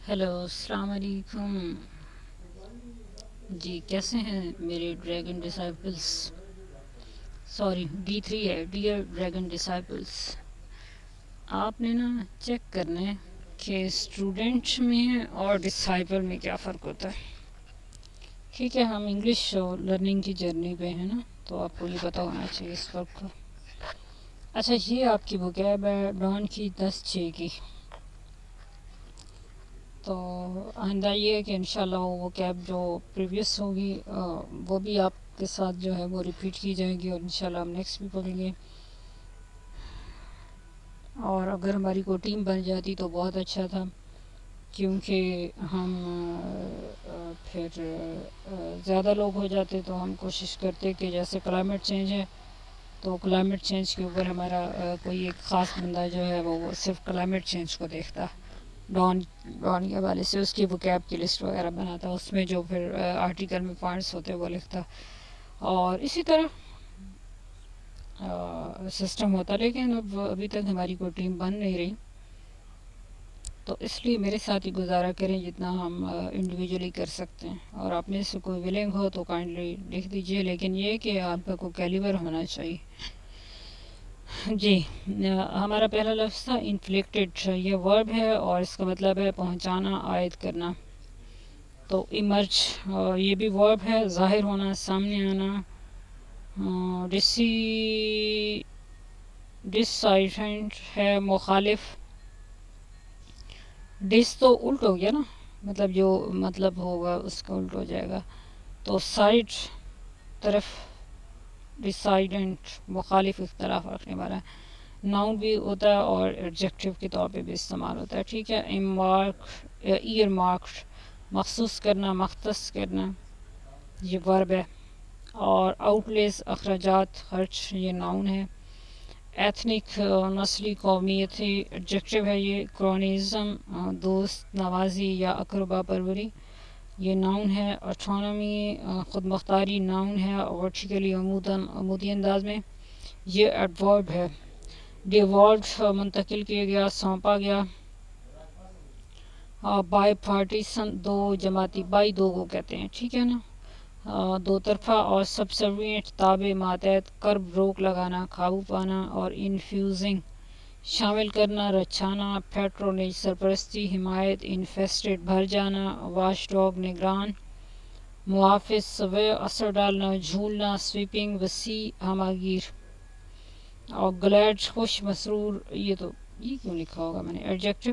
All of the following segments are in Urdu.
ہیلو، السلام علیکم جی، کیسے ہیں میرے ڈریگن ڈسائپلس؟ سوری، D3 ہے، ڈیئر ڈریگن ڈسائپلس. آپ نے نا چیک کرنا ہے کہ اسٹوڈنٹ میں اور ڈسائپل میں کیا فرق ہوتا ہے. ٹھیک ہے، ہم انگلش لرننگ کی جرنی پہ ہیں نا، تو آپ کو یہ پتہ ہونا چاہیے اس فرق کو. اچھا، یہ آپ کی بک ہے ڈان کی 10/6 کی. تو آئندہ یہ ہے کہ انشاءاللہ وہ کیب جو پریویس ہوگی وہ بھی آپ کے ساتھ جو ہے وہ ریپیٹ کی جائے گی، اور انشاءاللہ ہم نیکسٹ بھی پڑھیں گے. اور اگر ہماری کوئی ٹیم بن جاتی تو بہت اچھا تھا، کیونکہ ہم پھر زیادہ لوگ ہو جاتے تو ہم کوشش کرتے کہ جیسے کلائمیٹ چینج ہے تو کلائمیٹ چینج کے اوپر ہمارا کوئی ایک خاص بندہ جو ہے وہ صرف کلائمیٹ چینج کو دیکھتا، ڈان کے حوالے سے اس کی وکیب کی لسٹ وغیرہ بناتا، اس میں جو پھر آرٹیکل میں پوائنٹس ہوتے وہ لکھتا، اور اسی طرح سسٹم ہوتا. لیکن اب ابھی تک ہماری کوئی ٹیم بن نہیں رہی، تو اس لیے میرے ساتھ ہی گزارا کریں جتنا ہم انڈیویجولی کر سکتے ہیں. اور آپ میں سے کوئی ولنگ ہو تو کائنڈلی لکھ دیجئے، لیکن یہ کہ آپ کا کوئی کیلیبر ہونا چاہیے. جی، ہمارا پہلا لفظ تھا انفلیکٹڈ. یہ ورب ہے اور اس کا مطلب ہے پہنچانا، عائد کرنا. تو ایمرج یہ بھی ورب ہے، ظاہر ہونا، سامنے آنا. ڈسائڈنٹ ہے مخالف. ڈس تو الٹ ہو گیا نا، مطلب جو مطلب ہوگا اس کا الٹ ہو جائے گا. تو سائڈ طرف، ڈسائڈنٹ مخالف، اختلاف رکھنے والا. ناؤن بھی ہوتا ہے اور ایڈجیکٹیو کے طور پہ بھی استعمال ہوتا ہے. ٹھیک ہے. ایئر مارکڈ، مخصوص کرنا، مختص کرنا، یہ ورب ہے. اور آؤٹ لیز، اخراجات، خرچ، یہ ناؤن ہے. ایتھنک، نسلی، قومیتی، ایڈجیکٹیو ہے. یہ کرونیزم، دوست نوازی یا اقربا پروری، یہ ناؤن ہے. آٹونومی، خود مختاری، ناؤن ہے ورٹیکلی، عمودی انداز میں. یہ ایڈورب ہے. ڈیوالوڈ، منتقل کیا گیا، سونپا گیا. بائی پارٹیشن، دو جماعتی، بائی دو کو کہتے ہیں. ٹھیک ہے نا. دو طرفہ. اور سبسروینٹ، تابع، ماتحت. کرب، روک لگانا، قابو پانا. اور انفیوزنگ، شامل کرنا، رچھانا. پیٹرونیج، سرپرستی، حمایت. انفیسٹڈ، بھر جانا. واش ڈاگ، نگران. محافظ، سوے، اثر ڈالنا، جھولنا. سویپنگ، وسیع، ہماگیر. اور گلیڈ، خوش، مسرور. یہ کیوں لکھا ہوگا میں نے، ایڈجیکٹو.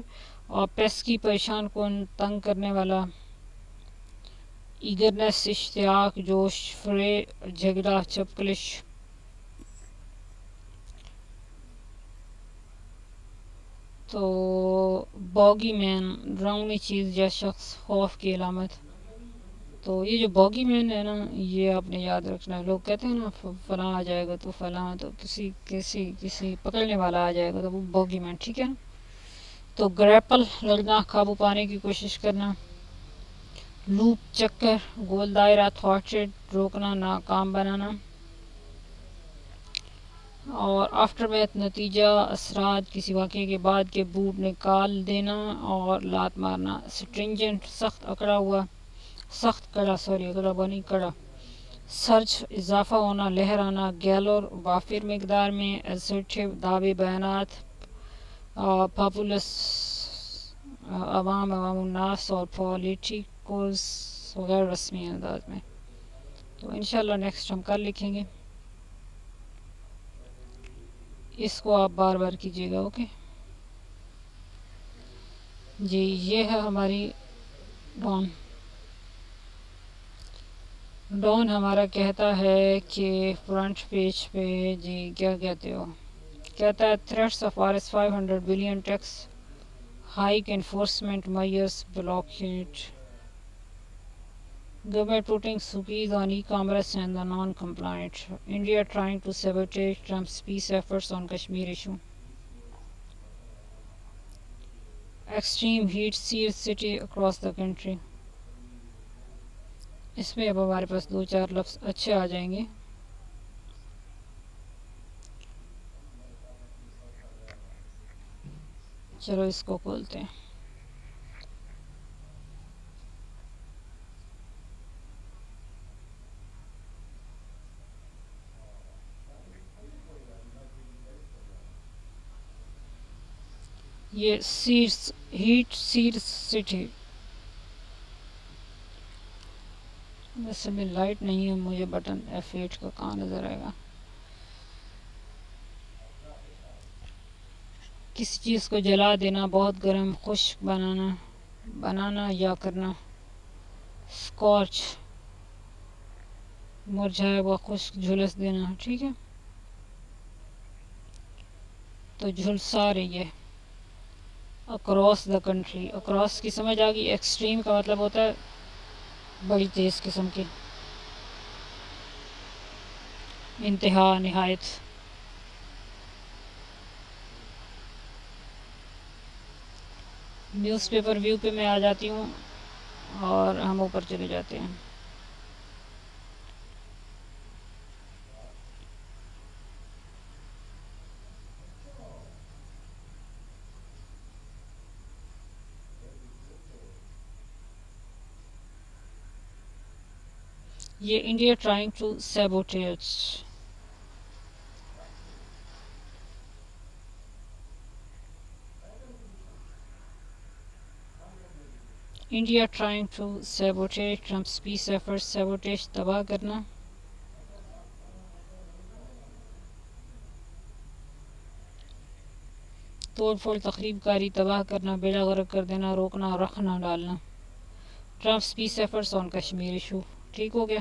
اور پیسکی، پریشان کن، تنگ کرنے والا. ایگرنس، اشتیاق، جوش. فرے، جھگڑا، چپکلش. تو باگی مین، ڈراؤنی چیز یا شخص، خوف کی علامت. تو یہ جو باگی مین ہے نا، یہ آپ نے یاد رکھنا ہے. لوگ کہتے ہیں نا فلاں آ جائے گا تو فلاں، تو کسی پکڑنے والا آ جائے گا تو وہ باگی مین. ٹھیک ہے نا. تو گریپل، لڑنا، قابو پانے کی کوشش کرنا. لوپ، چکر، گول دائرہ. تھواٹڈ، روکنا، ناکام بنانا. اور آفٹر میتھ، نتیجہ، اثرات، کسی واقعے کے بعد کے. بوٹ، نکال دینا اور لات مارنا. سٹرنجنٹ، سخت، اکڑا ہوا. سخت کڑا، سوری، اکڑا ہوا نہیں، کڑا. سرچ، اضافہ ہونا، لہر آنا. گیلور، وافر مقدار میں. اسرٹیو، دعوے، بیانات. پاپولس، عوام، عوام الناس. اور پولیٹیکوز، غیر رسمی انداز میں. تو انشاءاللہ نیکسٹ ہم کل لکھیں گے. اس کو آپ بار بار کیجیے گا. اوکے جی. یہ ہے ہماری ڈان. ڈان ہمارا کہتا ہے کہ فرنٹ پیج پہ، جی کیا کہتے ہو، کہتا ہے threats of RS 500 billion tax hike. Enforcement measures, blockade. Government putting squeeze on e-commerce and the non-compliant. India trying to sabotage Trump's peace efforts on Kashmir issue. Extreme heat sears city across the country. اس میں اب ہمارے پاس دو چار لفظ اچھے آ جائیں گے. چلو اس کو کھولتے ہیں. یہ سیٹس ہیٹ سیٹس سٹی. ویسے بھی لائٹ نہیں ہے, مجھے بٹن F8 کا کہاں نظر آئے گا. کسی چیز کو جلا دینا, بہت گرم, خشک بنانا یا کرنا. اسکارچ مرجھایا ہوا خشک جھلس دینا, ٹھیک ہے. تو جھلسا رہی ہے. اکراس دا کنٹری, اکراس کی سمجھ آ گئی. ایکسٹریم کا مطلب ہوتا ہے بڑی تیز قسم کی, انتہا, نہایت. نیوز پیپر ویو پہ میں آ جاتی ہوں اور ہم اوپر چلے جاتے ہیں. یہ India trying to sabotage. India trying to sabotage Trump's peace efforts. Sabotage تباہ کرنا. توڑ پھوڑ, تخریب کاری, تباہ کرنا, بیڑا غرق کر دینا, روکنا, رکھ نہ ڈالنا. ٹرمپس پیس ایفرٹس آن کشمیر ایشو. ٹھیک ہو گیا.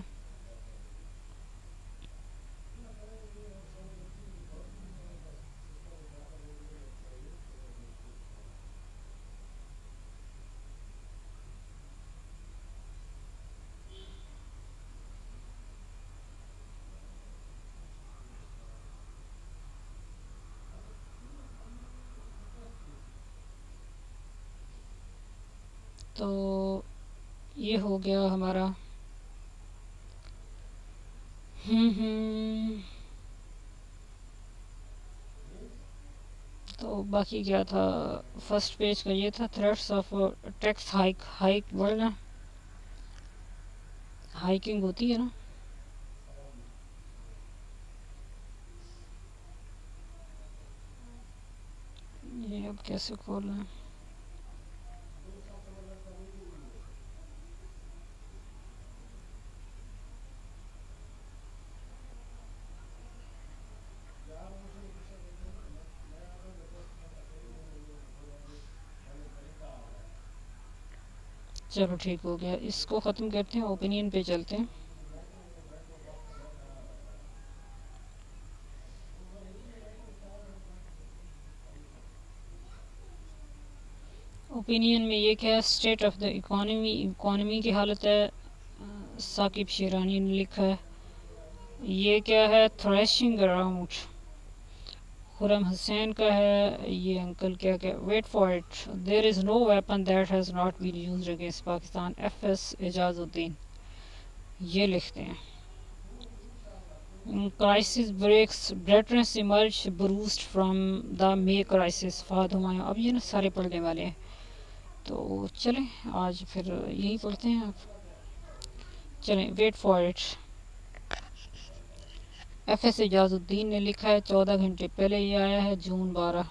تو یہ ہو گیا ہمارا. تو باقی کیا تھا, فرسٹ پیج کا یہ تھا. تھریٹس آف ٹیکس ہائیک بڑھنا, ہائیکنگ ہوتی ہے نا. یہ اب کیسے کھولنا ہے. چلو ٹھیک ہو گیا, اس کو ختم کرتے ہیں, اوپینین پہ چلتے ہیں. اوپینین میں یہ کیا ہے, اسٹیٹ آف دا اکانومی کی حالت ہے. ثاقب شیرانی نے لکھا ہے. یہ کیا ہے, تھریشنگ اراؤنڈ. خرم حسین کا ہے. یہ انکل کیا wait for it, there is no weapon that has not been used against Pakistan. S Aijaz Uddin یہ لکھتے ہیں. Crisis breaks, Britons emerge bruised from the May crisis. Fahad Humayun. اب یہ نا سارے پڑھنے والے ہیں, تو چلیں آج پھر یہی پڑھتے ہیں. آپ چلیں, wait for it. S Aijaz الدین نے لکھا ہے. 14 گھنٹے پہلے یہ آیا ہے, جون 12.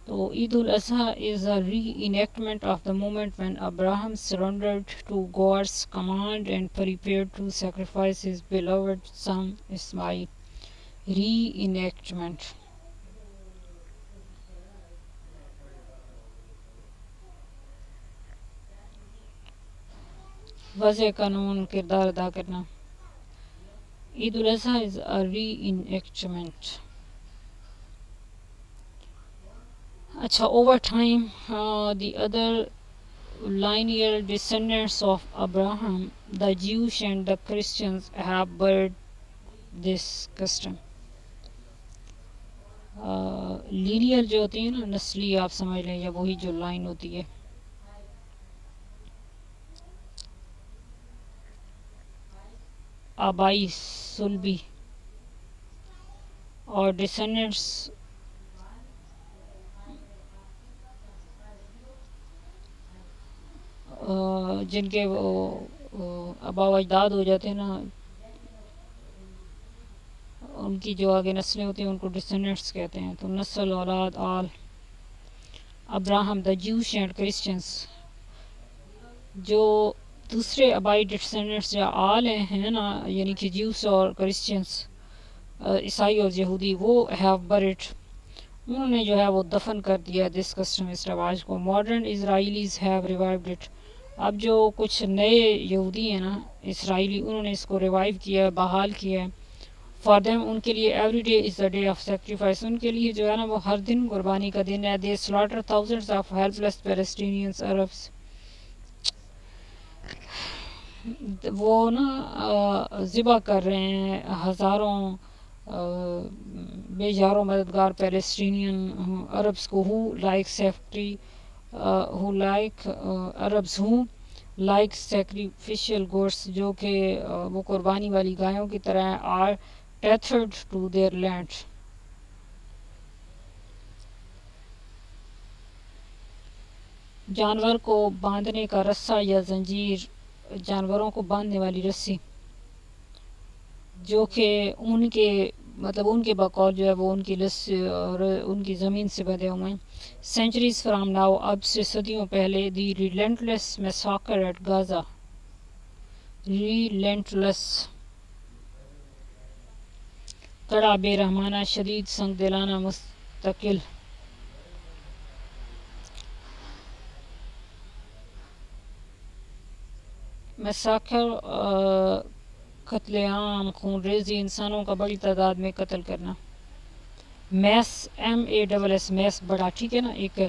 تو عید al-Adha is a reenactment of the moment when Abraham surrendered to God's command and prepared to sacrifice his beloved son Ismail. Reenactment. وضع قانون, کردار ادا کرنا. عید الاضحیٰ is a reenactment. اچھا, over time the other lineal descendants of Abraham, the Jews and the Christians, have buried this custom. لینیل جو ہوتی ہے نا, نسلی آپ سمجھ لیں, یا وہی جو لائن ہوتی ہے. آبائی صلبی اور جن کے وہ آبا و اجداد ہو جاتے ہیں نا، ان کی جو آگے نسلیں ہوتی ہیں ان کو ڈسینڈنٹس کہتے ہیں. تو نسل، اولاد، آل. ابراہم دا جوش اینڈ کرسچنس، جو دوسرے آبائی ڈسینڈنٹس یا آل ہیں نا، یعنی کہ جوس اور کرسچنس، عیسائی اور یہودی، وہ ہیو بریڈ، انہوں نے جو ہے وہ دفن کر دیا دس کسٹم، اس رواج کو. ماڈرن اسرائیلیز ہیو ریوائوڈ اٹ، اب جو کچھ نئے یہودی ہیں نا اسرائیلی، انہوں نے اس کو ریوائیو کیا، بحال کیا. فار دیم، ان کے لیے every day is the day of sacrifice, ان کے لیے جو ہے نا وہ ہر دن قربانی کا دن ہے. They slaughter thousands of helpless Palestinians Arabs, وہ نا ذبح کر رہے ہیں ہزاروں بے یاروں مددگار پیلسٹینین عربس کو. ہو لائک سیفٹی ہو لائک عربس ہو لائک سیکریفیشل گوڈس، جو کہ وہ قربانی والی گایوں کی طرح، آر ٹیتھرڈ ٹو دیئر لینڈ. جانور کو باندھنے کا رسہ یا زنجیر، جانوروں کو باندھنے والی رسی، جو کہ ان کے مطلب ان کے بقول جو ہے وہ ان کی لسی اور ان کی زمین سے بدے ہوئے ہیں. سینچریز فرام ناؤ، اب سے صدیوں پہلے. دی ریلینٹلیس میساکر ایٹ غازہ، ریلینٹلیس کڑا، بے رحمانہ، شدید، سنگ دلانہ، مستقل. میساکر قتل عام، خون ریزی، انسانوں کا بڑی تعداد میں قتل کرنا. میس، MASS، میس بڑا، ٹھیک ہے نا. ایک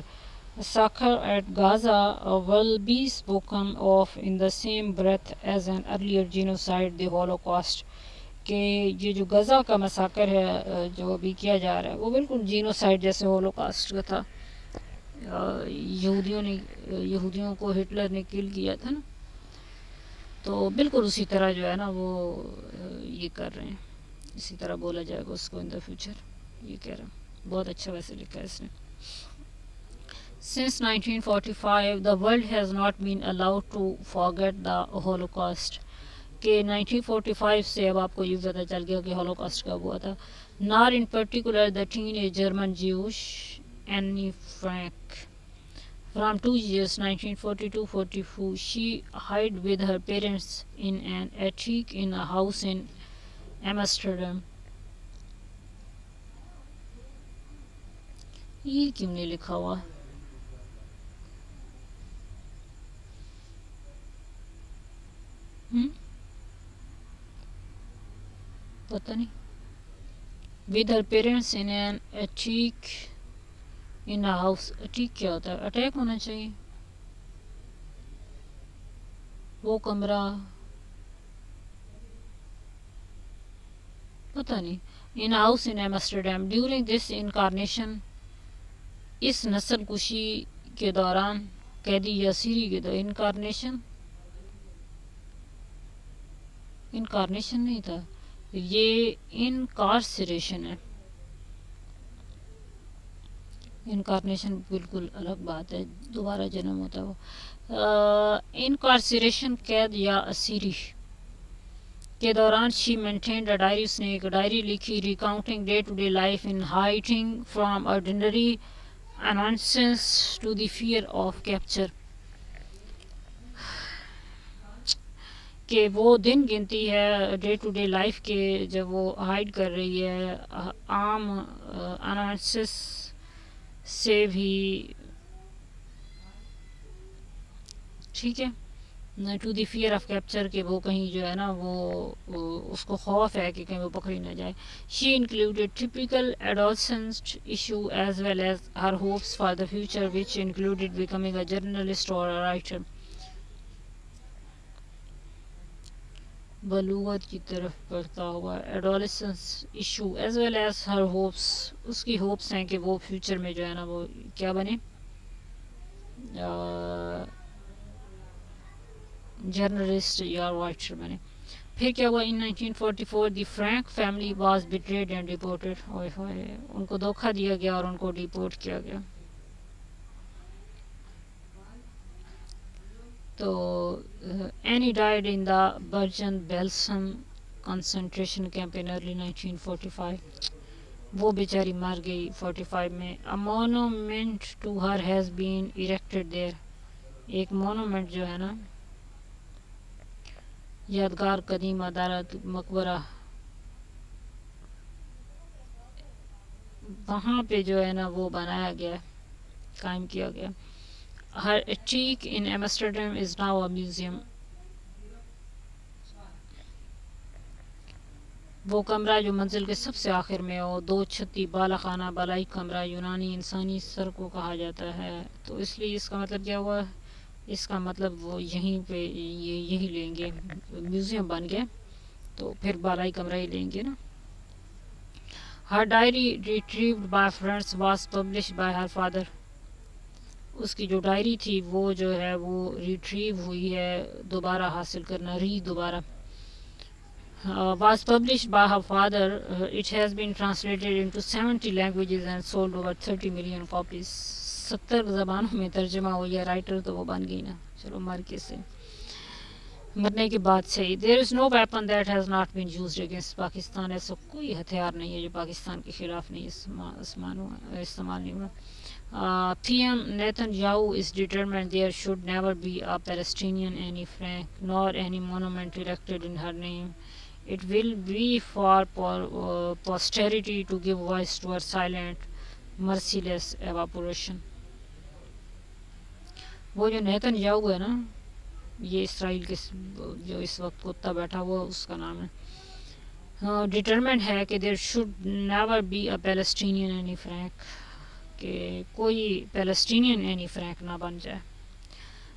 soccer at Gaza will be spoken of in the same breath as an earlier genocide, the Holocaust، کہ یہ جو غزہ کا مساکر ہے جو ابھی کیا جا رہا ہے وہ بالکل جینوسائیڈ جیسے ہولوکاسٹ کا تھا. یہودیوں کو ہٹلر نے کل کیا تھا نا، تو بالکل اسی طرح جو ہے نا وہ یہ کر رہے ہیں، اسی طرح بولا جائے گا اس کو ان دا فیوچر. یہ کہہ رہا ہوں، بہت اچھا ویسے لکھا ہے اس نے. Since 1945 the world has not been allowed to forget the Holocaust، کہ 1945 سے اب آپ کو یہ پتہ چل گیا کہ ہولوکاسٹ کب ہوا تھا. Nor in particular the teenage German Jewish Anne Frank. From 2 years 1942-44 she hid with her parents in an attic in a house in Amsterdam. یہ کیوں نہیں لکھا ہوا؟ پتہ نہیں. with her parents in an attic in a house. attic کیا ہوتا ہے؟ اٹیک ہونا چاہیے، وہ کمرہ، پتہ نہیں. in a house in Amsterdam during this incarnation، اس نسل کشی کے دوران، قیدی یا سیری کے دوران. انکارنیشن نہیں تھا، یہ انکارسریشن ہے. انکارنیشن بالکل الگ بات ہے، دوبارہ جنم ہوتا ہے وہ. انکارسریشن، قید یا اسیری کے دوران. شی مینٹینڈ اے ڈائری، اس نے ایک ڈائری لکھی. Recounting day to day life in hiding from ordinary annoyances to the fear of capture, کہ وہ دن گنتی ہے ڈے ٹو ڈے لائف کے جب وہ ہائڈ کر رہی ہے عام انانسس سے بھی، ٹھیک ہے، to the fear of capture, کہ وہ کہیں جو ہے نا وہ اس کو خوف ہے کہ کہیں وہ پکڑی نہ جائے. She included typical adolescent issue as well as her hopes for the future which included becoming a journalist اور اے رائٹر. بلوغت کی طرف بڑھتا ہوا. Adolescence issue as well as her hopes, اس کی ہوپس ہیں کہ وہ فیوچر میں جو ہے نا وہ کیا بنے، جرنلسٹ یا رائٹر بنے. پھر کیا ہوا؟ ان 1944 دی فرینک فیملی واز بیٹریڈ اینڈ ڈیپورٹڈ. ان کو دھوکہ دیا گیا اور ان کو ڈیپورٹ کیا گیا. تو any died in the Bergen Belsen concentration camp in early 1945. وہ بیچاری مر گئی 45 میں. A monument to her has been erected there. ایک مونومنٹ جو ہے نا یادگار قدیم عدالت مقبرہ وہاں پہ جو ہے نا وہ بنایا گیا قائم کیا گیا. Her attic in Amsterdam is now a museum. وہ کمرہ جو منزل کے سب سے آخر میں ہو 2 چھتی بالا خانہ بالائی کمرہ یونانی انسانی سر کو کہا جاتا ہے. تو اس لیے اس کا مطلب کیا ہوا اس کا مطلب وہ یہیں پہ یہی لیں گے میوزیم بن گیا تو پھر بالائی کمرہ ہی لیں گے نا. Her diary retrieved by friends was published by her father. اس کی جو ڈائری تھی وہ جو ہے وہ ریٹریو ہوئی ہے دوبارہ حاصل کرنا دوبارہ was published by her father. It has been translated into 70 languages and sold over 30 million copies. 70 زبانوں میں ترجمہ ہوئی ہے. رائٹر تو وہ بن گئی نا چلو مر کے سے مرنے کے بعد سے ہی. There is no weapon that has not been used against Pakistan. ایسا کوئی ہتھیار نہیں ہے جو پاکستان کے خلاف نہیں استعمال نہیں ہوا. PM Netanyahu is determined there should never be a Palestinian Anne Frank nor any monument erected in her name. It will be for posterity to give voice to her silent, merciless evaporation. وہ جو نیتن یاہو ہے نا یہ اسرائیل کے جو اس وقت کتا بیٹھا ہوا اس کا نام ہے ڈٹرمنٹ ہے کہ there should never be a Palestinian any frank کہ کوئی پیلسٹینین اینی فرینک نہ بن جائے.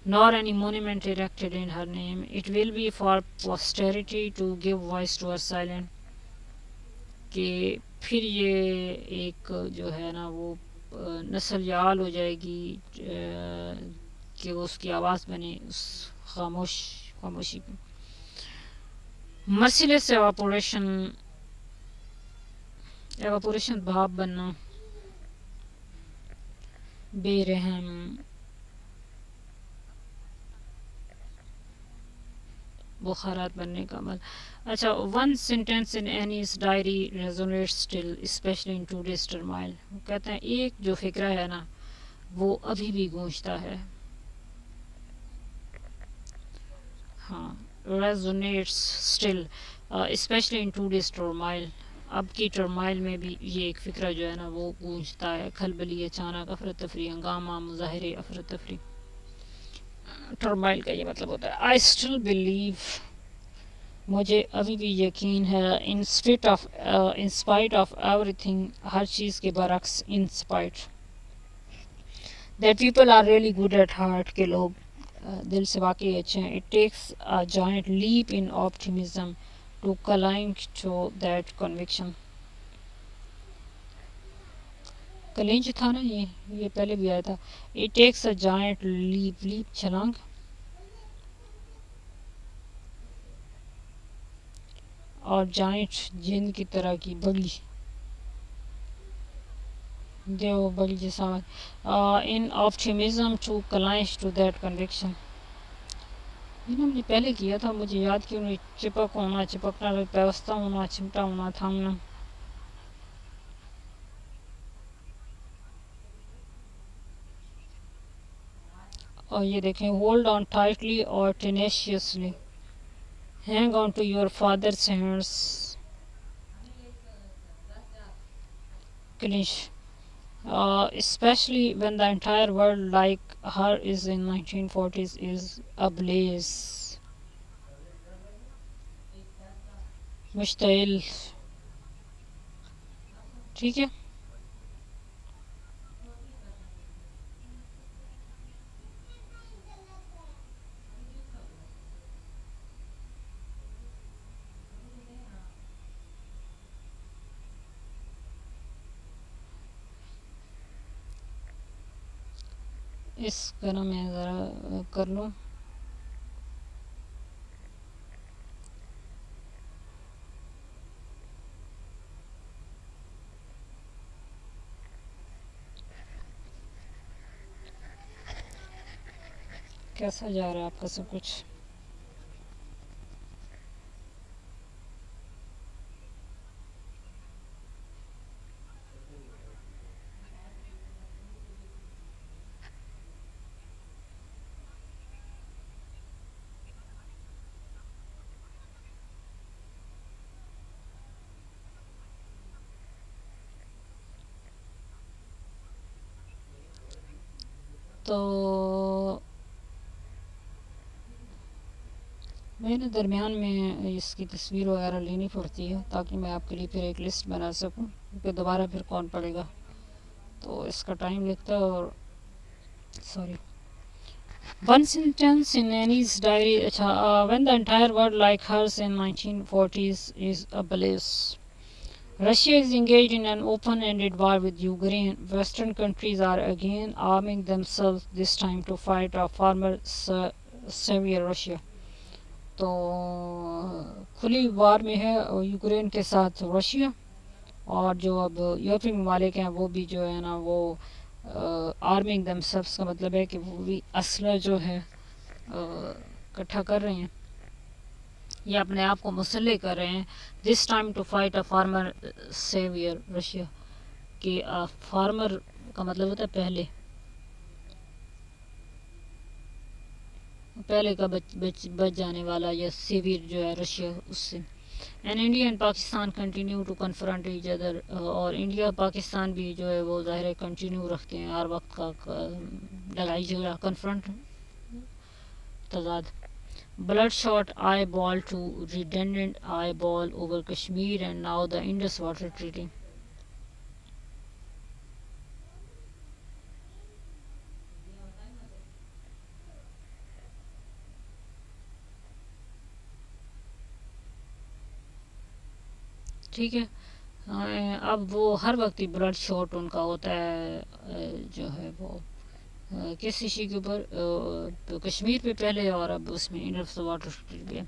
nor any monument erected in her name. It will be for posterity to give voice to her silent. کہ پھر یہ ایک جو ہے نا وہ نسل یال ہو جائے گی کہ اس کی آواز بنے اس خاموشی پہ. مرسیلیس ایواپوریشن بھاپ بننا بے رحم بخارات بننے کا عمل. اچھا one sentence in Anne's diary resonate still especially in today's turmoil. وہ کہتے ہیں ایک جو فکرہ ہے نا وہ ابھی بھی گونجتا ہے. ہاں resonates still especially in today's turmoil. اب کی ٹرمائل میں بھی یہ ایک فکرہ جو ہے نا وہ گونجتا ہے. کھلبلی اچانک افراتفری ہنگامہ مظاہرے افراتفری. ٹرمائل کا یہ مطلب ہوتا ہے آئی اسٹل بلیو مجھے ابھی بھی یقین ہے in spite of everything ہر چیز کے برعکس in spite that people are really good at heart کہ لوگ دل سے واقعی اچھے ہیں. It takes a giant leap in optimism to cling to that conviction. Cling تھا نا یہ پہلے بھی آیا تھا. It takes a giant leap چھلانگ اور جائنٹ جن کی طرح کی بگلی جو بگلی جیسا in optimism to cling to that conviction. یہ نا مجھے پہلے کیا تھا مجھے یاد کیوں نہیں. چپک ہونا چپکنا پیوستہ ہونا چمٹا ہونا تھامنا. اور یہ دیکھیں ہولڈ آن ٹائٹلی اور tenaciously hang on to your father's hands clinch especially when the entire world like her is in 1940s is ablaze. مشتعل ٹھیک ہے. اس کا نا میں ذرا کر لوں. کیسا جا رہا ہے آپ کا سب کچھ؟ تو میں نے درمیان میں اس کی تصویر وغیرہ لینی پڑتی ہے تاکہ میں آپ کے لیے پھر ایک لسٹ بنا سکوں، کیونکہ دوبارہ پھر کون پڑے گا، تو اس کا ٹائم لگتا ہے. اور sorry. One sentence in Annie's diary, when the entire world like hers in 1940s is ablaze. Russia is engaged in an open-ended war with Ukraine. Western countries are again arming themselves, this time to fight a former savior Russia. تو کھلی وار میں ہے یوکرین کے ساتھ رشیا، اور جو اب یورپی ممالک ہیں وہ بھی جو ہے نا وہ آرمنگ دم سیلفس کا مطلب ہے کہ وہ بھی اسلحہ جو ہے اکٹھا کر رہے ہیں یا اپنے آپ کو مسلح کر رہے ہیں. This time to fight a former saviour Russia, کہ فارمر کا مطلب ہوتا ہے پہلے کا بچ جانے والا، یا سیویئر جو ہے رشیا اس سے. And India and Pakistan continue to confront each other, اور انڈیا پاکستان بھی جو ہے وہ ظاہر کنٹینیو رکھتے ہیں ہر وقت کا لڑائی جھگڑا، کنفرنٹ تضاد. Bloodshot eyeball to redundant eyeball over Kashmir and now the Indus water treaty. ٹھیک ہے. اب وہ ہر وقت ہی بلڈ شاٹ ان کا ہوتا ہے جو ہے وہ کس ایشو کے اوپر، کشمیر پہ پہلے، اور اب اس میں Indus water treaty.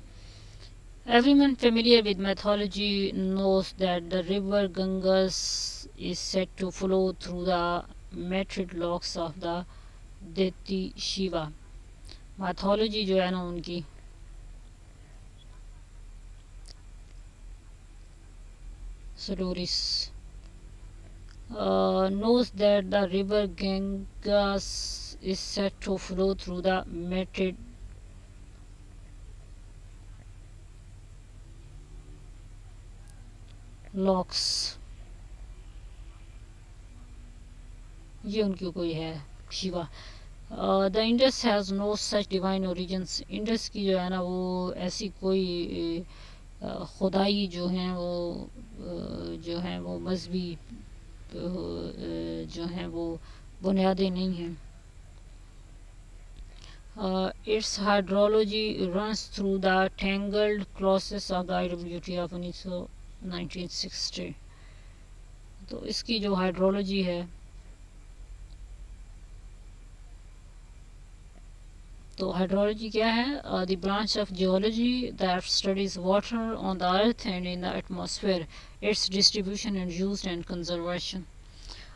Everyone familiar with mythology knows that the river Ganges is said to flow through the matrid locks of the Deity Shiva. Mythology جو ہے نا ان کی stories knows that the river Ganges is said to flow through the matrid locks. یہ ان کی کوئی ہے Shiva. The Indus has no such divine origins. Indus کی جو ہے نا وہ ایسی کوئی خدائی جو ہیں وہ مذہبی جو ہیں وہ بنیادیں نہیں ہیں. It's hydrology runs through the tangled clauses of the IWT of 1960. تو اس کی جو ہائیڈرولوجی ہے، تو ہائیڈرولوجی کیا ہے؟ The branch of geology that studies water on the earth and in the atmosphere, its distribution and use and conservation.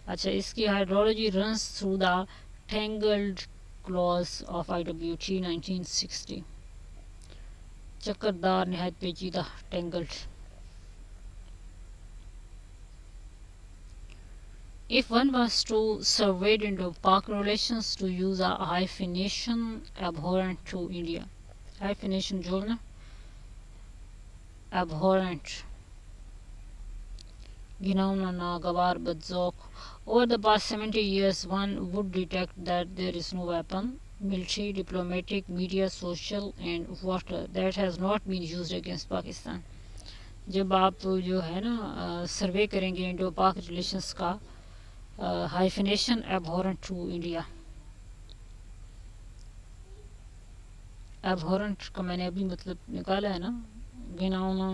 اچھا، اس کی hydrology runs through the tangled clauses of IWT 1960. چکردار، نہایت پیچیدہ، ٹینگلڈ. If one was to survey Indo-Pak relations to use a hyphenation abhorrent to India. Hyphenation جوڑنا، abhorrent گھناؤنا، ناگوار، بدذوق. Over the past 70 years, one would detect that there is no weapon, military, diplomatic, media, social and water that has not been used against Pakistan. جب آپ جو ہے نا سروے کریں گے انڈو پاک ریلیشنز کا، ہائفنیشن ایبہورنٹ ٹو انڈیا. ایبہورنٹ کا میں نے ابھی مطلب نکالا ہے نا، گھناؤنا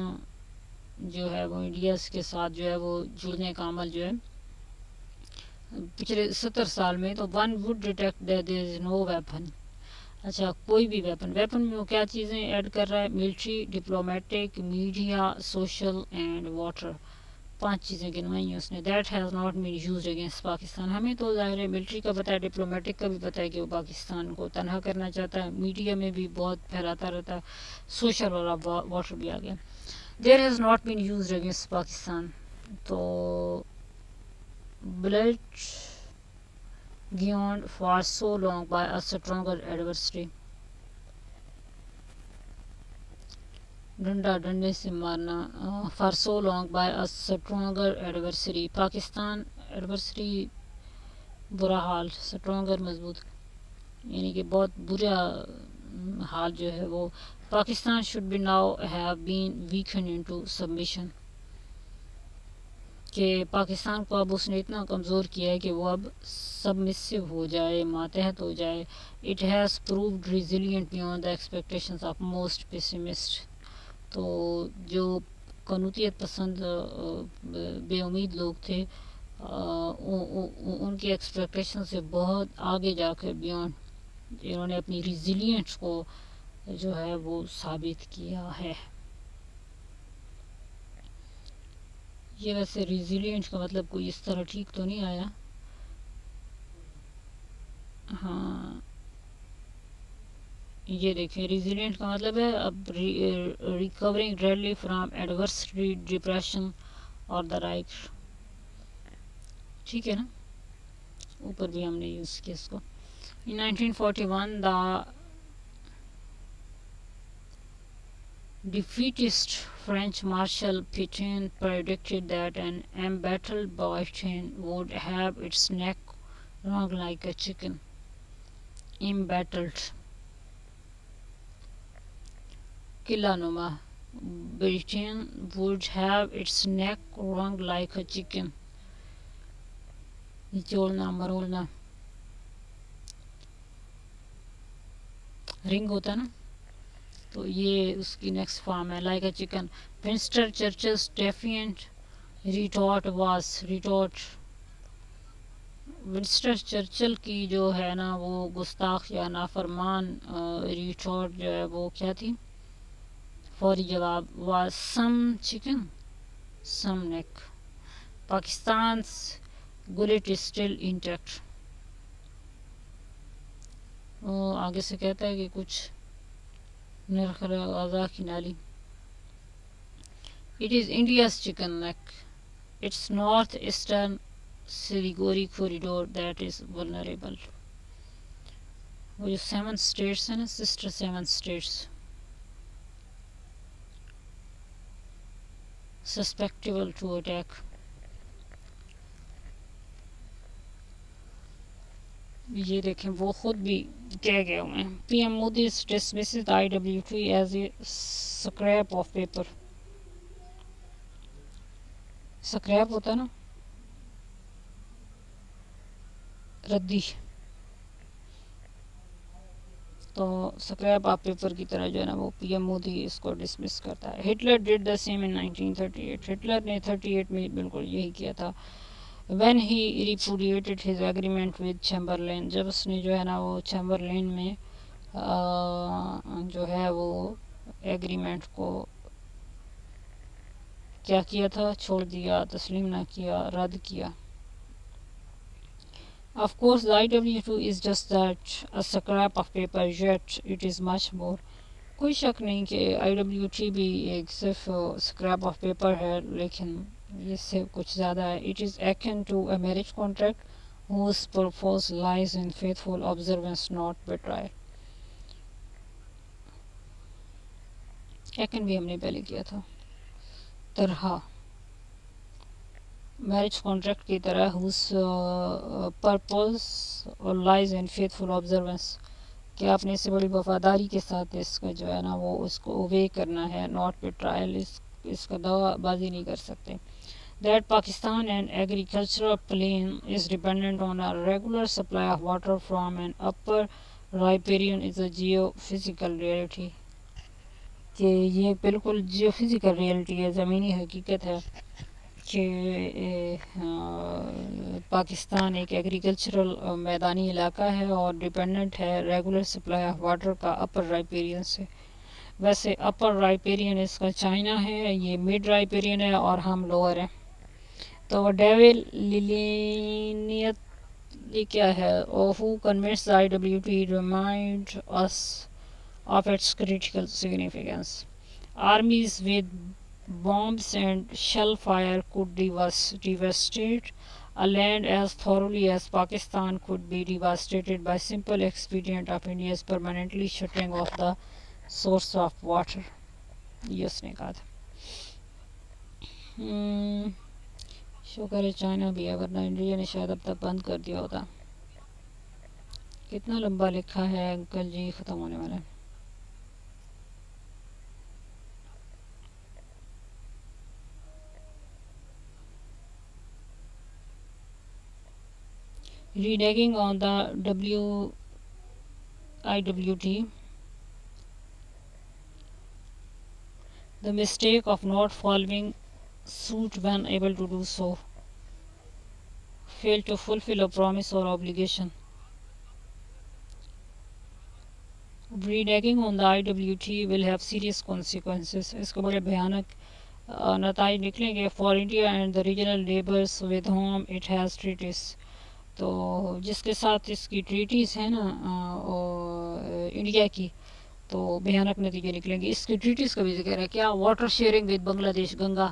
جو ہے وہ انڈیا کے ساتھ جو ہے وہ جڑنے کا عمل جو ہے پچھلے 70 سال میں. تو one would detect that there is no weapon. اچھا، کوئی بھی ویپن میں وہ کیا چیزیں ایڈ کر رہا ہے؟ Military, diplomatic, media, social and water. 5 چیزیں گنوائی ہیں اس نے. That has not been used against Pakistan. ہمیں تو ظاہر ہے ملٹری کا پتہ ہے, ڈپلومیٹک کا بھی پتہ ہے کہ وہ پاکستان کو تنہا کرنا چاہتا ہے, میڈیا میں بھی بہت پھیلاتا رہتا ہے, سوشل والا واٹر بھی آ گیا. There has not been used against Pakistan. تو built given for so long by a stronger adversary. ڈنڈا ڈنڈے سے مارنا, for so long by a stronger adversary. Pakistan adversary برا حال, اسٹرانگر مضبوط, یعنی کہ بہت برا حال جو ہے وہ. Pakistan should be now have been weakened into submission, کہ پاکستان کو اب اس نے اتنا کمزور کیا ہے کہ وہ اب سبمسو ہو جائے, ماتحت ہو جائے. It has proved resilient beyond the expectations of most pessimist. تو جو قنوطیت پسند بے امید لوگ تھے, ان کی ایکسپیکٹیشن سے بہت آگے جا کر بیونڈ انہوں نے اپنی ریزیلینٹ کو جو ہے وہ ثابت کیا ہے. یہ ویسے ریزیلینٹ کا مطلب کوئی اس طرح ٹھیک تو نہیں آیا. ہاں یہ دیکھیں, ریزیلینٹ کا مطلب ہے اب recovering readily from adversary, depression اور دا رائٹ. ٹھیک ہے نا, اوپر بھی ہم نے یوز کیا اس کو. In 1941 the defeatist French Marshal Pétain predicted that an embattled Britain would have its neck wrung like a chicken. Embattled, قلعہ نما. Britain would have its neck wrung like a chicken. نچوڑنا مرولنا, رنگ ہوتا ہے نا, تو یہ اس کی نیکسٹ فارم ہے, like a chicken. Winston Churchill's defiant retort was retort. Winston Churchill کی جو ہے نا وہ گستاخ یا نافرمان ریٹورٹ جو ہے وہ کیا تھی, فوری جواب, was some chicken some neck. پاکستان's gullet is still intact. وہ آگے سے کہتا ہے کہ کچھ نرخل غذا کی نالی. It is India's chicken neck. It's north-eastern Siliguri corridor that is vulnerable. وہ جو 7 states ہیں نا, sister 7 states, susceptible to attack. یہ دیکھیں وہ خود بھی کہہ گئے ہوئے ہیں. پی ایم مودی dismisses the IWT as a scrap of paper. scrap ہوتا نا ردی, تو scrap of paper کی طرح جو ہے نا وہ پی ایم مودی اس کو ڈسمس کرتا ہے. Hitler did the same in 1938. Hitler نے 38 میں بالکل یہی کیا تھا. when he repudiated his agreement with Chamberlain, جب اس نے جو ہے نا وہ چیمبرلین میں جو ہے وہ ایگریمنٹ کو کیا کیا تھا, چھوڑ دیا, تسلیم نہ کیا, رد کیا. Of course the IWT is just that, a scrap of paper, yet it is much more. کوئی شک نہیں کہ IWT بھی ایک صرف scrap of paper ہے, لیکن اس سے کچھ زیادہ ہے. It is akin to a marriage contract whose purpose lies in faithful observance, not betrayal. akin بھی ہم نے پہلے کیا تھا. طرح میرج کانٹریکٹ کی طرح whose purpose lies in faithful observance, کہ آپ نے اس سے بڑی وفاداری کے ساتھ اس کا جو ہے نا وہ اس کو اوبے کرنا ہے, not betrayal, اس کا دعویٰ بازی نہیں کر سکتے. That Pakistan and agricultural plain is dependent on a regular supply of water from an upper riparian is a geophysical reality. کہ یہ بالکل جیوفزیکل ریئلٹی ہے, زمینی حقیقت ہے کہ پاکستان ایک ایگریکلچرل میدانی علاقہ ہے اور ڈیپینڈنٹ ہے ریگولر سپلائی آف واٹر کا اپر رائپیرین سے. ویسے اپر رائپیرین اس کا چائنا ہے, یہ مڈ رائپیرین ہے اور ہم لوور ہیں. تو ڈیوڈ للینیت یہ کیا ہے؟ اور who convinced the IWT remind us of its critical significance. Armies with bombs and shell fire could devastate a land as thoroughly as Pakistan could be devastated by simple expedient of India's permanently shutting off the source of water. یہ اس نے کہا تھا. شکر ہے چائنا بھی ہے ورنہ انڈیا نے شاید اب تک بند کر دیا ہوتا. کتنا لمبا لکھا ہے انکل جی، ختم ہونے والا ہے. Reneging on the WIWT, the mistake of not following suit when able to do so, fail to fulfill a promise or obligation. Reneging on the IWT will have serious consequences. اس کو بڑے بھیانک نتائج نکلیں گے for India and the regional neighbors with whom it has treaties. تو جس کے ساتھ اس کی ٹریٹیز ہیں نا انڈیا کی، تو بھیانک نتیجے نکلیں گے. اس کی ٹریٹیز کا بھی ذکر ہے. کیا؟ واٹر شیئرنگ ود بنگلہ دیش، گنگا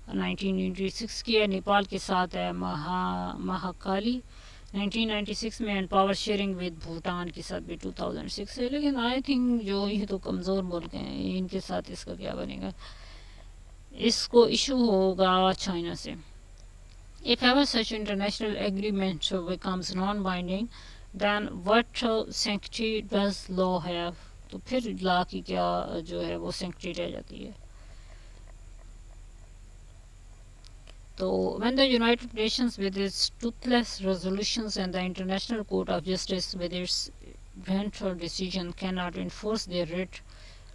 1996 کی ہے. نیپال کے ساتھ ہے مہاکالی 1996 میں، and power sharing with Bhutan کے ساتھ بھی 2006 ہے. لیکن آئی تھنک جو یہ تو کمزور ملک ہیں، ان کے ساتھ اس کا کیا بنے گا؟ اس کو ایشو ہوگا چائنا سے. If ever such international agreement becomes non-binding, then what sanctity does law have? تو پھر لا کی کیا جو ہے وہ sanctity رہ جاتی ہے. تو when the United Nations with its toothless resolutions and the International Court of Justice with its ventral decision cannot enforce their writ,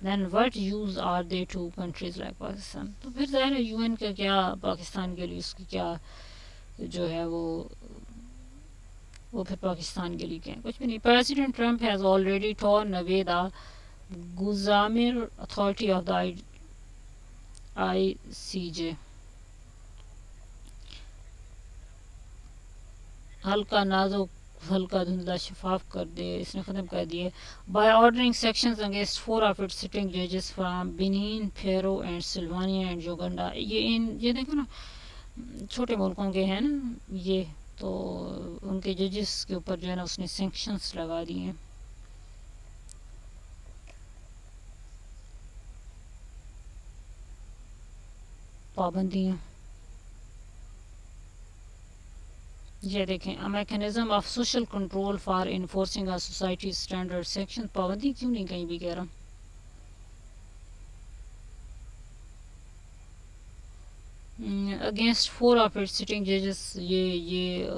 then what use are they to countries like Pakistan? تو پھر ظاہر ہے UN کا کیا پاکستان کے لیے، اس کی کیا جو ہے وہ پھر پاکستان کے لیے کیا کچھ بھی نہیں. President Trump has already torn away the gossamer authority of the ICJ. ہلکا نازک، ہلکا دھندلا شفاف کر دے، اس نے ختم کر دیے. By ordering sanctions against 4 of its sitting judges from Benin, Peru and Sylvania and Uganda. یہ دیکھو نا، چھوٹے ملکوں کے ہیں نا یہ، تو ان کے ججز کے اوپر جو ہے نا اس نے سینکشنز لگا دی ہیں. پابندیاں. یہ دیکھیں، a mechanism of social control for enforcing a society's standard section. پابندی کیوں نہیں کہیں بھی کہہ رہا. Against 4 of its sitting judges. یہ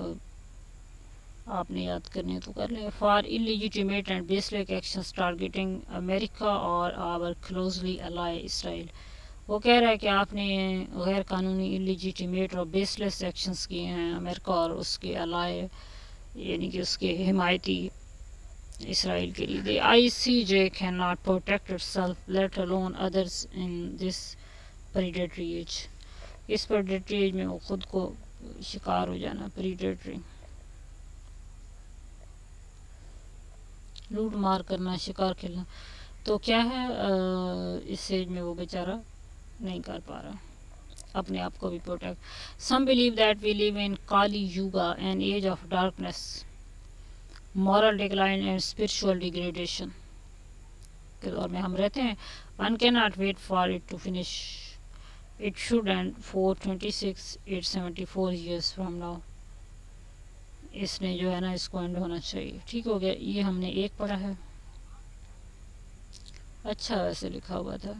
آپ نے یاد کرنے تو کر لیں. For illegitimate and baseless actions targeting America or our closely allied Israel. وہ کہہ رہا ہے کہ آپ نے غیر قانونی illegitimate اور baseless actions کیے ہیں امریکہ اور اس کے allied، یعنی کہ اس کے حمایتی اسرائیل کے لیے. The ICJ cannot protect itself, let alone others in this predatory age. Us predatory age میں وہ خود کو شکار ہو جانا. predatory لوٹ مار کرنا، شکار کھیلنا. تو کیا ہے اس ایج میں وہ بیچارہ نہیں کر پا رہا اپنے آپ کو بھی protect. Some believe that we live in Kali Yuga, an age of darkness, moral decline and spiritual degradation کے دور میں ہم رہتے ہیں. One cannot wait for it to finish. It should end 4/26/874 years from now. اس نے جو ہے نا اس کو اینڈ ہونا چاہیے. ٹھیک ہو گیا. یہ ہم نے ایک پڑھا ہے. اچھا ویسے لکھا ہوا تھا.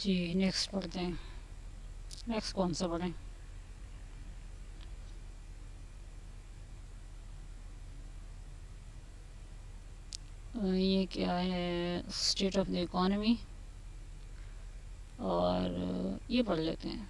جی نیکسٹ پڑھتے ہیں. نیکسٹ کون سا پڑھیں؟ یہ کیا ہے؟ اسٹیٹ آف دی اکانومی، اور یہ پڑھ لیتے ہیں.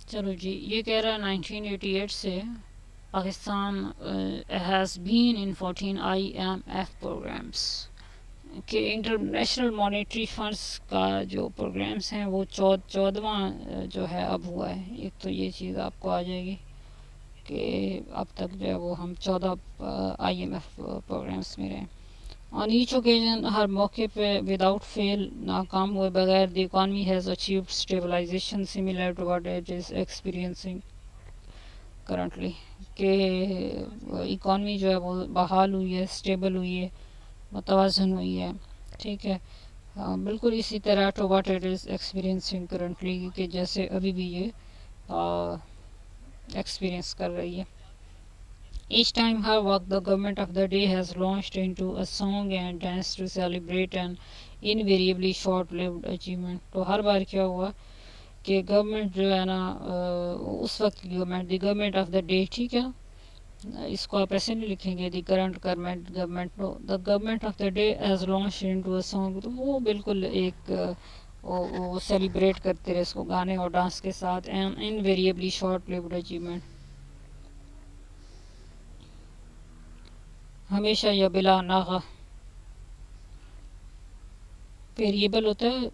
چلو جی، یہ کہہ رہا ہے 1988 سے Pakistan has been in 14 IMF programs, کہ انٹرنیشنل مانیٹری فنڈس کا جو پروگرامس ہیں وہ 14واں جو ہے اب ہوا ہے. ایک تو یہ چیز آپ کو آ جائے گی کہ اب تک جو ہے وہ ہم 14 IMF پروگرامس میں رہے. آن ایچ اوکیزن، ہر موقع پہ وداؤٹ فیل، ناکام ہوئے بغیر، the economy has achieved stabilization similar to what it is experiencing currently, کہ اکانومی جو ہے وہ بحال ہوئی ہے، اسٹیبل ہوئی ہے، متوازن ہوئی ہے. ٹھیک ہے، بالکل اسی طرح to what it is experiencing currently, کہ جیسے ابھی بھی یہ ایکسپیرینس کر رہی ہے. Each time her work, the government of the day has launched into a song and dance to celebrate an invariably short-lived achievement. تو ہر بار کیا ہوا کہ گورنمنٹ جو ہے نا، اس وقت کی government, the government of the day, ٹھیک ہے، اس کو آپ ایسے نہیں لکھیں گے the current government, no, the government of the day has launch into a song. تو وہ بالکل ایک وہ سیلیبریٹ کرتے رہے اس کو گانے اور ڈانس کے ساتھ. An invariably short lived achievement, ہمیشہ یا بلا ناغہ. ویریبل ہوتا ہے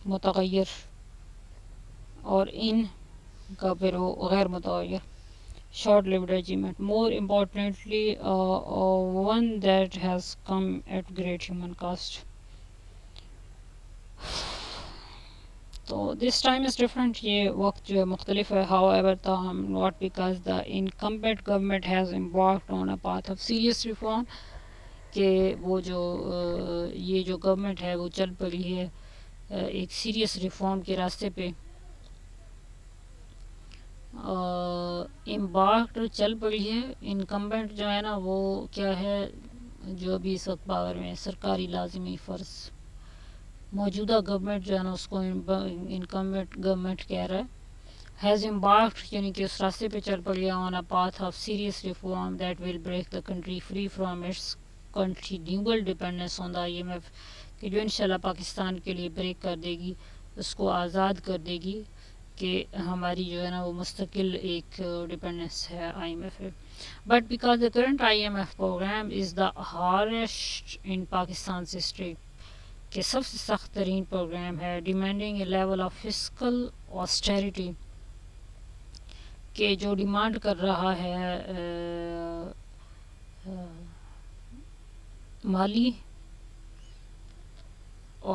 متغیر، اور ان کا پھر وہ غیر متغیر. Short lived achievement, more importantly one that has come at great human cost. تو دس ٹائم از ڈفرینٹ، یہ وقت جو ہے مختلف ہے. ہاؤ ایور تاہم، not because the incumbent government has embarked on a path of serious reform, کہ وہ جو یہ جو گورنمنٹ ہے وہ چل پڑی ہے ایک سیریس ریفارم کے راستے پہ. امبارکڈ چل پڑی ہے. انکمبینٹ جو ہے نا وہ کیا ہے، جو ابھی اس وقت پاور میں سرکاری لازمی فرض، موجودہ گورنمنٹ جو ہے نا اس کو انکمبینٹ گورنمنٹ کہہ رہا ہے. ہیز امبارکڈ یعنی کہ اس راستے پہ چل پڑی ہے on a path of serious reform that will break the country free from its continuable dependence on the IMF، کہ جو انشاءاللہ پاکستان کے لیے بریک کر دے گی، اس کو آزاد کر دے گی کہ ہماری جو ہے نا وہ مستقل ایک ڈپینڈنس ہے IMF ہے. But because the current IMF programme is the harshest in Pakistan history, کہ سب سے سخت ترین پروگرام ہے، demanding a level of fiscal austerity, کہ جو ڈیمانڈ کر رہا ہے مالی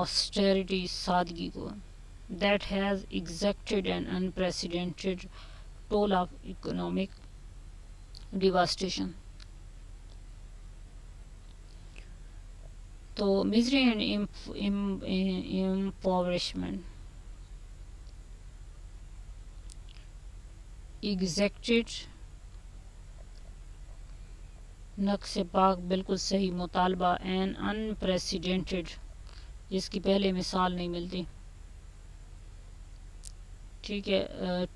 آسٹیریٹی، سادگی کو. That has exacted an unprecedented toll of economic devastation. تو misery and impoverishment، ایگزیکٹڈ، نقص پاک بالکل صحیح، مطالبہ، این انپریسیڈنٹڈ، جس کی پہلے مثال نہیں ملتی. ٹھیک ہے،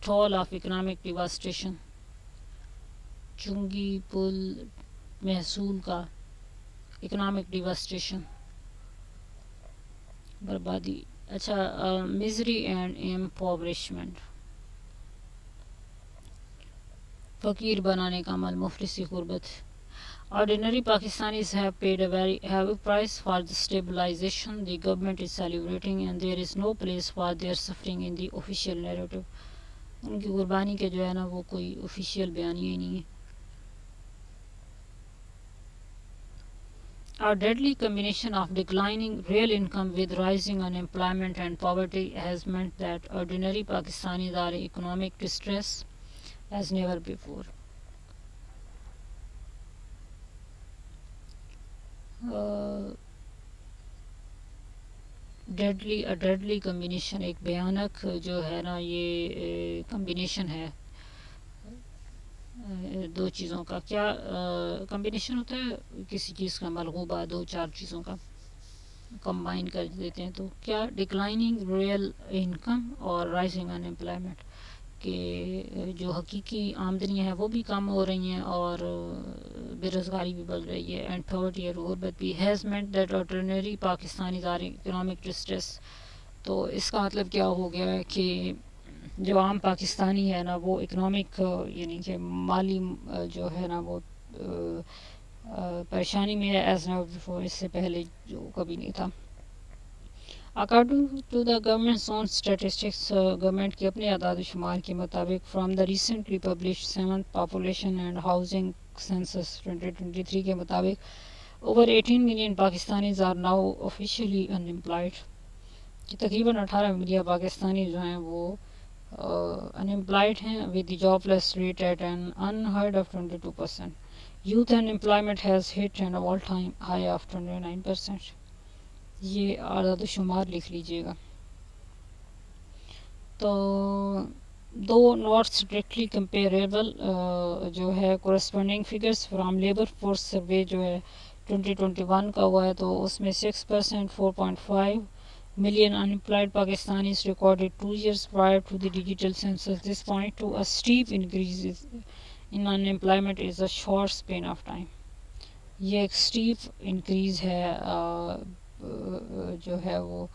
ٹول آف اکنامک ڈیواسٹیشن، چنگی پل محصول کا، اکنامک ڈیواسٹیشن، بربادی. اچھا، misery and impoverishment، فقیر بنانے کا عمل، مفلسی غربت. Ordinary Pakistanis have paid a very heavy price for the stabilization the government is celebrating, and there is no place for their suffering in the official narrative. ان کی قربانی کے جو ہے نا وہ کوئی official بیانیہ ہی نہیں ہے. A deadly combination of declining real income with rising unemployment and poverty has meant that ordinary Pakistanis are in economic distress as never before. Deadly combination, ایک بھیانک جو ہے نا یہ کمبینیشن ہے دو چیزوں کا. کیا کمبینیشن ہوتا ہے؟ کسی چیز کا ملغوبہ، دو چار چیزوں کا کمبائن کر دیتے ہیں. تو کیا ڈکلائننگ ریئل انکم اور رائزنگ ان امپلائمنٹ، کہ جو حقیقی آمدنی ہے وہ بھی کم ہو رہی ہیں اور بے روزگاری بھی بڑھ رہی ہے. اینڈ پاورٹی اور غربت بھی has meant that ordinary Pakistani are economic distress. تو اس کا مطلب کیا ہو گیا ہے کہ جو عام پاکستانی ہے نا وہ اکنامک یعنی کہ مالی جو ہے نا وہ پریشانی میں ہے ایز نیور بیفور، اس سے پہلے جو کبھی نہیں تھا. According to the government's own statistics, government کے اپنے اعداد و شمار کے مطابق from the recently publish 7th population and housing census 2023 کے مطابق over 18 million Pakistanis are now officially unemployed, کہ تقریباً 18 ملین پاکستانی جو ہیں وہ ان امپلائڈ ہیں with the jobless rate at an unheard 22%. Youth unemployment has hit an all time high of 29%. یہ اعداد و شمار لکھ لیجئے گا. تو دو ناٹ اسٹرکٹلی کمپیریبل جو ہے corresponding figures from labour force survey جو ہے 2021 کا ہوا ہے، تو اس میں 6% 4.5 million unemployed Pakistanis recorded 2 years prior to the digital census. This point to a steep increase in unemployment is a short span of time. یہ ایک steep increase ہے جو ہے وہ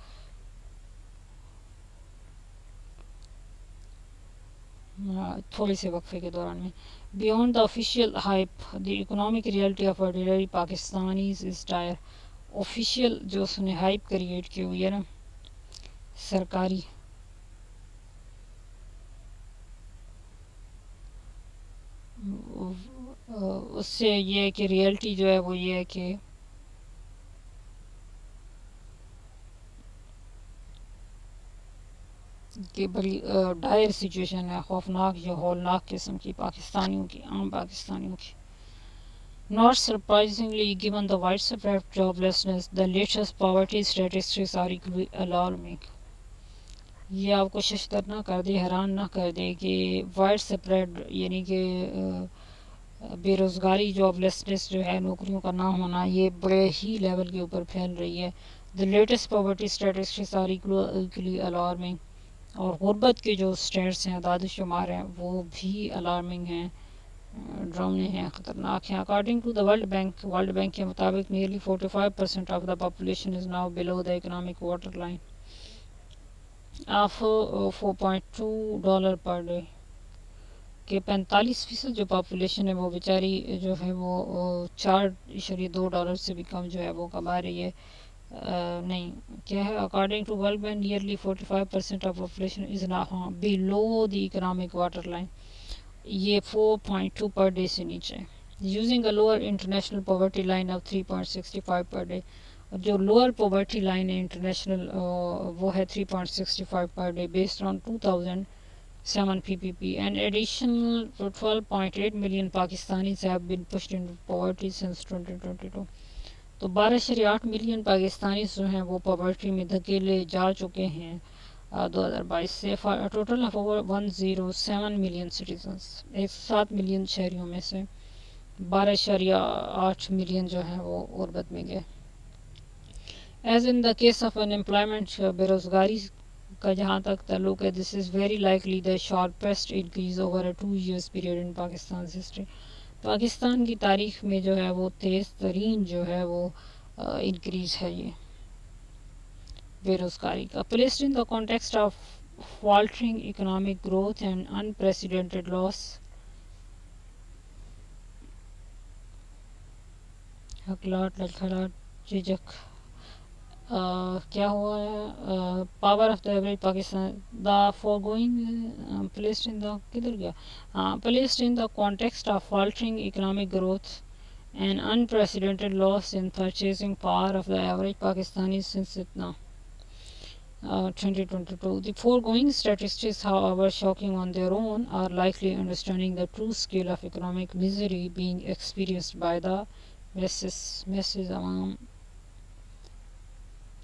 تھوڑے سے وقفے کے دوران میں. Beyond the official hype the economic reality of ordinary Pakistanis is dire. Official جو اس نے ہائپ کریٹ کی ہوئی ہے نا سرکاری، اس سے یہ ہے کہ ریئلٹی جو ہے وہ یہ ہے کہ بڑی ڈائر سچویشن ہے، خوفناک یا ہولناک قسم کی پاکستانیوں کی، عام پاکستانیوں کی. Not surprisingly, given the widespread joblessness, the latest poverty statistics are equally alarming. یہ آپ کو ششدر نہ کر دے، حیران نہ کر دے کہ وائڈ سپریڈ یعنی کہ بے روزگاری، جاب لیسنس جو ہے، نوکریوں کا نہ ہونا، یہ بڑے ہی لیول کے اوپر پھیل رہی ہے. The latest poverty statistics are equally alarming. اور غربت کے جو اسٹیٹس ہیں، اعداد و شمار ہیں، وہ بھی الارمنگ ہیں، ڈراؤنے ہیں، خطرناک ہیں. According to the world bank کے مطابق nearly 45% of the population is now below the economic water line of $4.2 per day, کہ 45% جو پاپولیشن ہے وہ بیچاری جو ہے وہ $4.2 سے بھی کم جو ہے وہ کما رہی ہے. نہیں کیا ہے، according to world bank nearly 45% of population is now below the economic water line. یہ 4.2 پر ڈے سے نیچے ہے. Using a lower international poverty line of 3.65 per day. جو لوور پاورٹی لائن ہے انٹرنیشنل وہ ہے 3.65 per day based on 2007 PPP. An additional 12.8 million Pakistanis have been pushed into poverty since 2022. تو 12.8 ملین پاکستانی جو ہیں وہ پاورٹی میں دھکیلے جا چکے ہیں 2022 سے. Total of over 107 million citizens, 107 million شہریوں میں سے 12.8 ملین جو ہیں وہ غربت میں گئے. As in the case of unemployment, بے روزگاری کا جہاں تک تعلق ہے، this is very likely the sharpest increase over a 2 years period in Pakistan history. Pakistan کی تاریخ میں جو ہے وہ تیز ترین جو ہے وہ انکریز ہے یہ بے روزگاری کا. Placed in the context of faltering economic growth and unprecedented loss. حقلات، لڑکھڑات، جھجک کیا ہوا ہے؟ Power of the average Pakistan the for going placed in the کدھر گیا؟ Placed in the context of faltering economic growth an unprecedented loss in purchasing power of the average Pakistani since 2022. The foregoing statistics, however shocking on their own, are likely understanding the true scale of economic misery being experienced by the masses among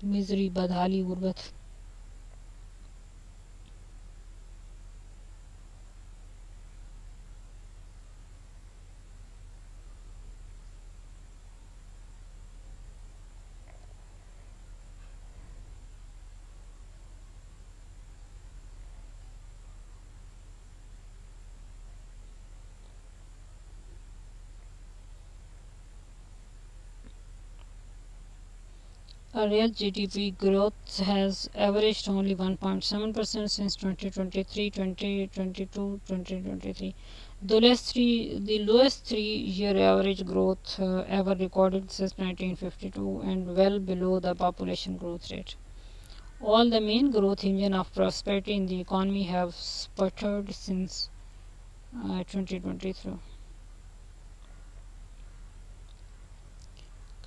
misery, badhali, gurbat. Real GDP growth has averaged only 1.7% since 2023, 2022, 2023. The lowest 3-year average growth ever recorded since 1952 and well below the population growth rate. All the main growth engine of prosperity in the economy have sputtered since 2023.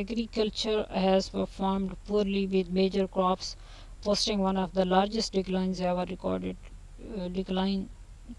agriculture has performed poorly with major crops posting one of the largest declines ever recorded. Decline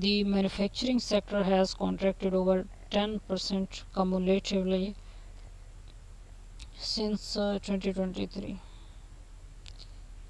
The manufacturing sector has contracted over 10% cumulatively since 2023.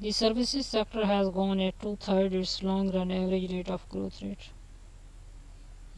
The services sector has gone at 2/3 its long run average rate of growth rate.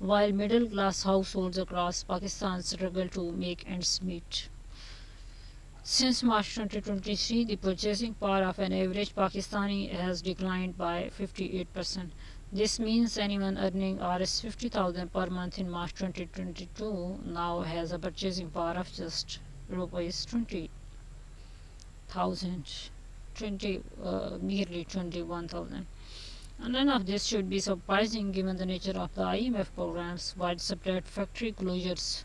while middle class households across Pakistan struggle to make ends meet. Since March 2023, the purchasing power of an average Pakistani has declined by 58%. This means anyone earning Rs 50,000 per month in March 2022 now has a purchasing power of just rupees 20,000, nearly 21,000. None of this should be surprising given the nature of the IMF programs, widespread factory closures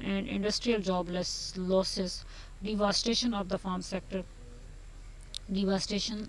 and industrial jobless losses, devastation of the farm sector, devastation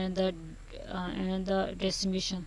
and the decimation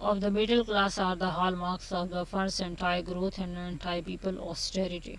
of the middle class are the hallmarks of the first anti-growth and anti-people austerity.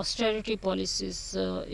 austerity policies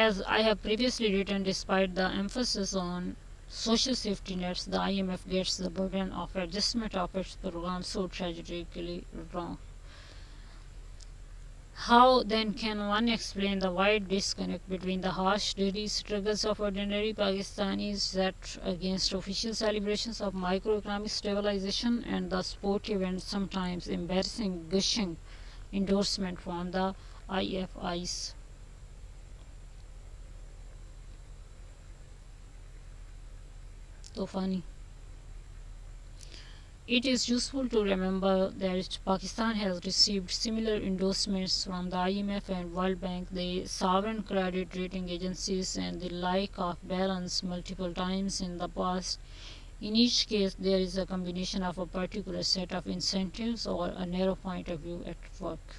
As I have previously written, despite the emphasis on social safety nets, the IMF gets the burden of adjustment of its program so tragically wrong. How then can one explain the wide disconnect between the harsh daily struggles of ordinary Pakistanis set against official celebrations of microeconomic stabilization and the sportive and sometimes embarrassing gushing endorsement from the IFIs? Tofani. It is useful to remember that Pakistan has received similar endorsements from the IMF and World Bank, the sovereign credit rating agencies, and the like of balance multiple times in the past. In each case, there is a combination of a particular set of incentives or a narrow point of view at work.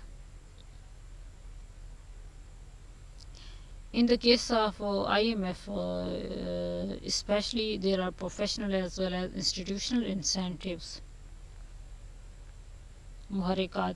In the case of IMF, especially, there are professional as well as institutional incentives, muharikat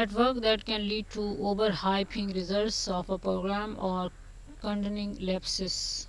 at work that can lead to overhyping results of a program or condoning lapses.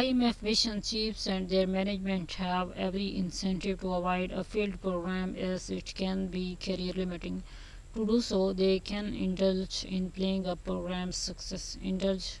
IMF mission chiefs and their management have every incentive to avoid a failed program as it can be career limiting. To do so, they can indulge in playing up program's success. Indulge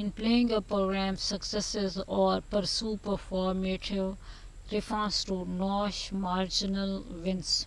in playing up program's successes or pursue performative refers to notch marginal wins.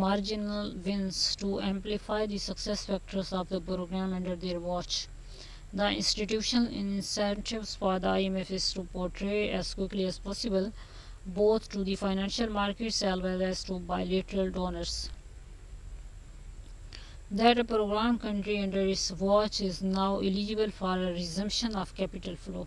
marginal wins to amplify the success factors of the program under their watch. The institutional incentives for the IMF is to portray as quickly as possible both to the financial markets as well as to bilateral donors that a program country under its watch is now eligible for a resumption of capital flow.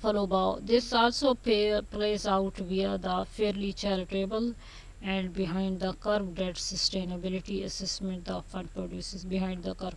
follow bow. This also plays out via the fairly charitable and behind the curve debt sustainability assessment the fund produces behind the curve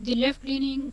The left-leaning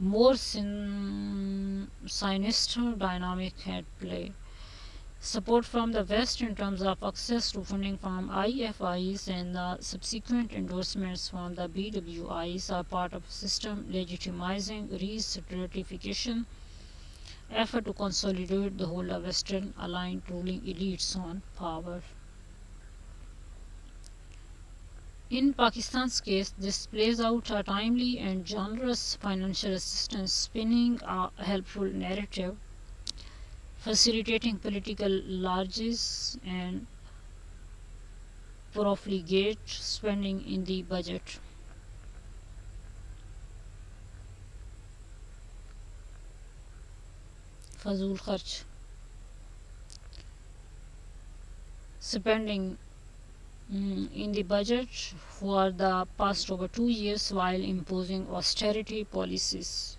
more sinister dynamic at play. Support from the West in terms of access to funding from IFIs and the subsequent endorsements from the BWIs are part of a system legitimizing re-stratification effort to consolidate the whole of Western aligned ruling elites on power. In Pakistan's case, this plays out a timely and generous financial assistance spinning a helpful narrative facilitating political largesse and profligate spending in the budget. Fazul kharch spending in the budget for the past over 2 years while imposing austerity policies.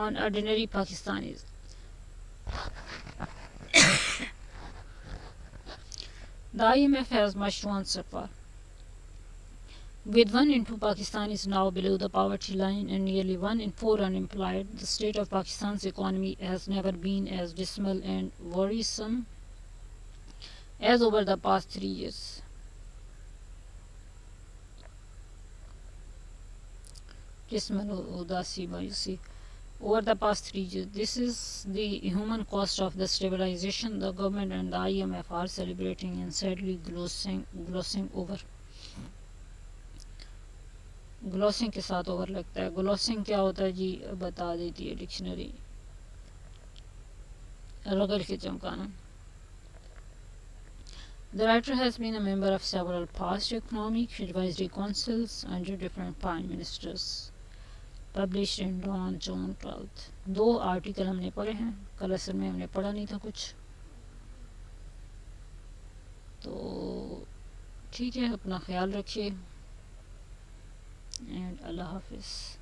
on ordinary Pakistanis. The IMF has much to answer for. With 1 in 2 Pakistanis now below the poverty line and nearly 1 in 4 unemployed, the state of Pakistan's economy has never been as dismal and worrisome as over the past 3 years. Dismal udasi mayusi. Over the past 3 years, this is the human cost of the stabilization the government and the IMF are celebrating and sadly glossing over. گلوسنگ کے ساتھ اوور لگتا ہے. گلوسنگ کیا ہوتا ہے جی بتا دیتی ہے ڈکشنری. رگڑ کے چمکانا. The writer has been a member of several past economic advisory councils under different prime ministers. Published in Dawn June 12th. 2 article ہم نے پڑھے ہیں. کل اصل میں ہم نے پڑھا نہیں تھا کچھ. تو ٹھیک ہے, اپنا خیال رکھیے. اینڈ اللہ حافظ.